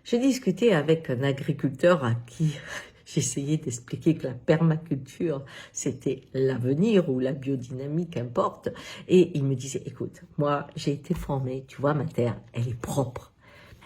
J'ai discuté avec un agriculteur à qui j'essayais d'expliquer que la permaculture, c'était l'avenir ou la biodynamie, qu'importe. Et il me disait, écoute, moi, j'ai été formé, tu vois, ma terre, elle est propre.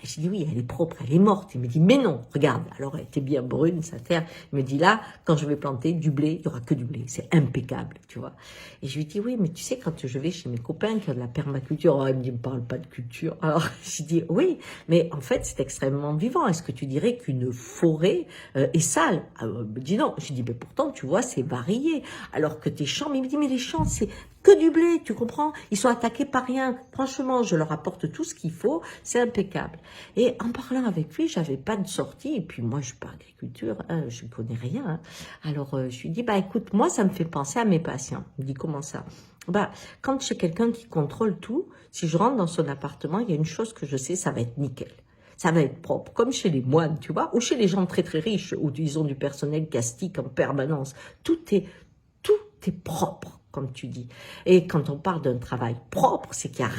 J'ai dit, oui, elle est propre, elle est morte. Il me dit, mais non, regarde. Alors, elle était bien brune, sa terre. Il me dit, là, quand je vais planter du blé, il n'y aura que du blé. C'est impeccable, tu vois. Et je lui dis, oui, mais tu sais, quand je vais chez mes copains qui ont de la permaculture, oh, il me dit, me parle pas de culture. Alors, je dis, oui, mais en fait, c'est extrêmement vivant. Est-ce que tu dirais qu'une forêt est sale? Alors, il me dit non. Je dis, mais pourtant, tu vois, c'est varié. Alors que tes champs, mais il me dit, mais les champs, c'est que du blé, tu comprends? Ils sont attaqués par rien. Franchement, je leur apporte tout ce qu'il faut, c'est impeccable. Et en parlant avec lui, j'avais pas de sortie. Et puis moi, je suis pas agriculture, hein, je connais rien. Hein. Alors je lui dis, bah écoute, moi, ça me fait penser à mes patients. Il me dit, comment ça? Bah, quand j'ai quelqu'un qui contrôle tout, si je rentre dans son appartement, il y a une chose que je sais, ça va être nickel. Ça va être propre, comme chez les moines, tu vois, ou chez les gens très très riches, où ils ont du personnel castique en permanence. Tout est propre, comme tu dis. Et quand on parle d'un travail propre, c'est qu'il n'y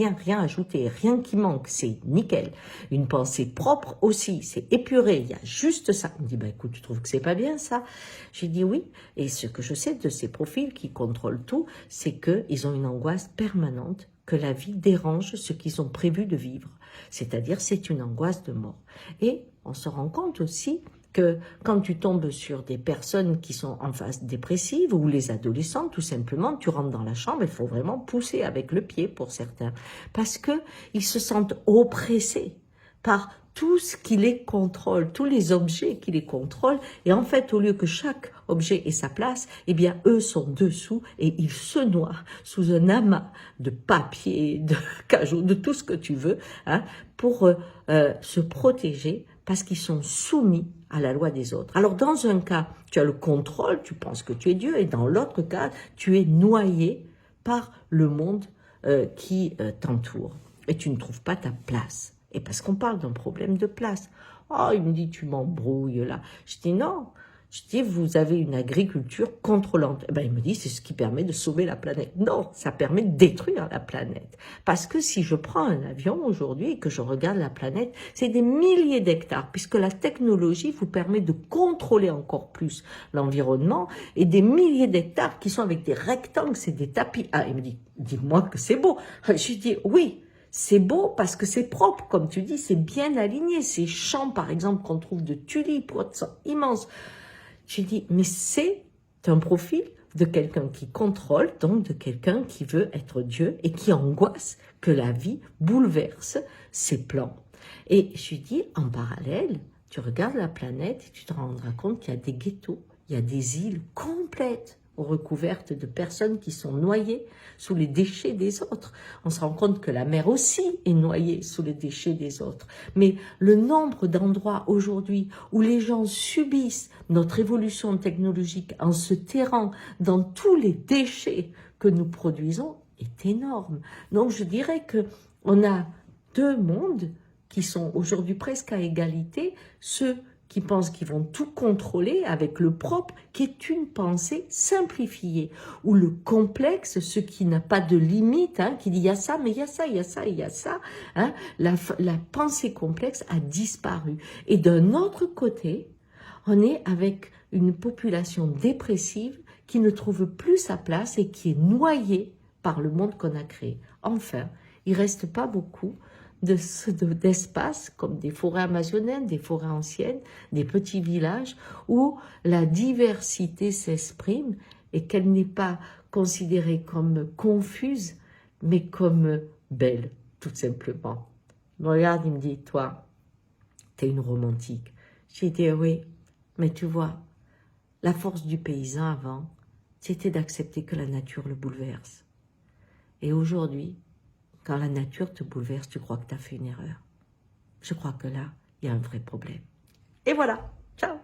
a rien ajouté, rien qui manque, c'est nickel. Une pensée propre aussi, c'est épuré, il y a juste ça. Il me dit, bah écoute, tu trouves que c'est pas bien ça? J'ai dit oui, et ce que je sais de ces profils qui contrôlent tout, c'est qu'ils ont une angoisse permanente que la vie dérange ce qu'ils ont prévu de vivre. C'est-à-dire, c'est une angoisse de mort. Et on se rend compte aussi que quand tu tombes sur des personnes qui sont en phase dépressive ou les adolescents, tout simplement, tu rentres dans la chambre, il faut vraiment pousser avec le pied pour certains, parce que ils se sentent oppressés par tout ce qui les contrôle, tous les objets qui les contrôlent, et en fait, au lieu que chaque objet ait sa place, eh bien, eux sont dessous et ils se noient sous un amas de papier, de cajots, de tout ce que tu veux, hein, pour se protéger parce qu'ils sont soumis à la loi des autres. Alors, dans un cas, tu as le contrôle, tu penses que tu es Dieu, et dans l'autre cas, tu es noyé par le monde qui t'entoure. Et tu ne trouves pas ta place. Et parce qu'on parle d'un problème de place. Oh, il me dit, tu m'embrouilles là. Je dis, non. Je dis, vous avez une agriculture contrôlante. Eh ben, il me dit, c'est ce qui permet de sauver la planète. Non, ça permet de détruire la planète. Parce que si je prends un avion aujourd'hui et que je regarde la planète, c'est des milliers d'hectares, puisque la technologie vous permet de contrôler encore plus l'environnement, et des milliers d'hectares qui sont avec des rectangles, c'est des tapis. Ah, il me dit, dis-moi que c'est beau. Je dis, oui. C'est beau parce que c'est propre, comme tu dis, c'est bien aligné. Ces champs, par exemple, qu'on trouve de tulipes, sont immenses. J'ai dit, mais c'est un profil de quelqu'un qui contrôle, donc de quelqu'un qui veut être Dieu et qui angoisse que la vie bouleverse ses plans. Et je lui dis, en parallèle, tu regardes la planète et tu te rendras compte qu'il y a des ghettos, il y a des îles complètes recouvertes de personnes qui sont noyées sous les déchets des autres. On se rend compte que la mer aussi est noyée sous les déchets des autres. Mais le nombre d'endroits aujourd'hui où les gens subissent notre évolution technologique en se terrant dans tous les déchets que nous produisons est énorme. Donc je dirais que on a deux mondes qui sont aujourd'hui presque à égalité, ceux qui pensent qu'ils vont tout contrôler avec le propre, qui est une pensée simplifiée, ou le complexe, ce qui n'a pas de limite, hein, qui dit il y a ça, mais il y a ça, il y a ça, il y a ça, hein, la pensée complexe a disparu. Et d'un autre côté, on est avec une population dépressive qui ne trouve plus sa place et qui est noyée par le monde qu'on a créé. Enfin, il reste pas beaucoup d'espaces comme des forêts amazoniennes, des forêts anciennes, des petits villages où la diversité s'exprime et qu'elle n'est pas considérée comme confuse, mais comme belle, tout simplement. Regarde, il me dit, toi, t'es une romantique. J'ai dit, oui, mais tu vois, la force du paysan avant, c'était d'accepter que la nature le bouleverse. Et aujourd'hui, quand la nature te bouleverse, tu crois que tu as fait une erreur. Je crois que là, il y a un vrai problème. Et voilà, ciao!